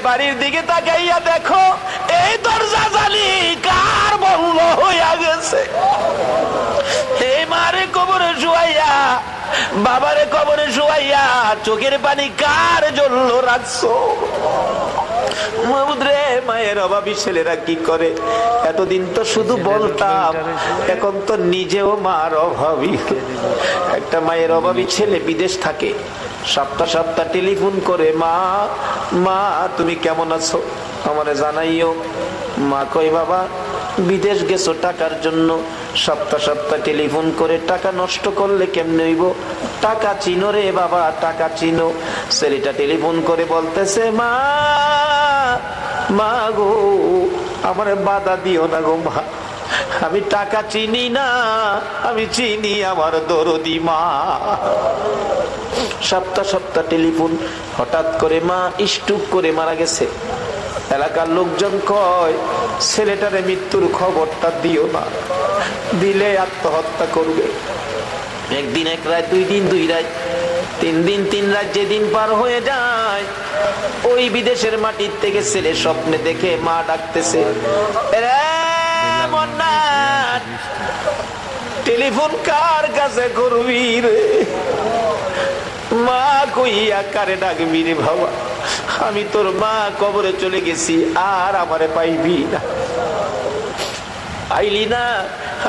বাড়ির দিকে তাকাইয়া দেখো এই দরজা জালি কার বন্ধ হইয়া গেছে। এই মারে কবরে শুয়াইয়া, বাবারে কবরে শুয়াইয়া চোখের পানি কার জন্য রাখছো? মাহমুদ রে, মায়ের অভাবী ছেলেরা কি করে? এতদিন তো শুধু বলতাম, এখন তো নিজেও মার অভাবী। একটা মায়ের অভাবী ছেলে বিদেশ থাকে, সপ্তাহ সপ্তাহ টেলিফোন করে, মা মা তুমি কেমন আছো আমারে জানাইও। মা কই বাবা বিদেশ গেছো টাকার জন্য, সপ্তাহ সপ্তাহ টেলিফোন করে টাকা নষ্ট করলে কেমনে হইব? টাকা চিনো রে বাবা, টাকা চিনো। ছেলেটা টেলিফোন করে বলতেছে, মা মা গো আমারে বাধা দিও না গো মা, আমি টাকা চিনি না, আমি চিনি আমার দরদি মা। সপ্তাহ সপ্তাহ টেলিফোন, হঠাৎ করে মা স্ট্রোক করে মারা গেছে। এলাকার লোকজন কয় ছেলেটারে মৃত্যুর খবরটা দিও না, দিলে আত্মহত্যা করবে। একদিন এক রাত, দুই দিন দুই রাত, তিন দিন তিন রাত, যেদিন পার হয়ে যায় ওই বিদেশের মাটির থেকে ছেলে স্বপ্নে দেখে মা ডাকতেছে, টেলিফোন কার কাছে করবি রে? মা কইয়া কারে ডাকবি রে বাবা? আমি তোর মা, কবরে চলে গেছি, আর আমারে পাইবি না। আইলি না,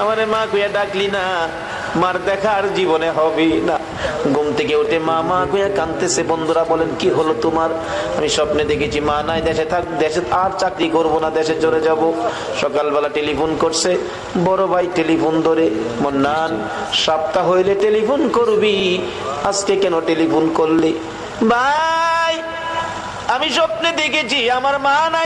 আমারে মা কইয়া ডাকলি না, মার দেখা আর জীবনে হবে না। ঘুম থেকে উঠে মা মা কইয়া কাঁদতেছে। বন্ধুরা বলেন কি হলো তোমার? আমি স্বপ্নে দেখেছি মা নাই, দেশে থাক, দেশে আর চাকরি করব না, দেশে চলে যাব। সকালবেলা টেলিফোন করছে, বড় ভাই টেলিফোন ধরে, মন্নান সপ্তাহ হইলে টেলিফোন করবি, আজকে কেন টেলিফোন করলি? ভাই আমি স্বপ্নে দেখেছি আমার মা নাই।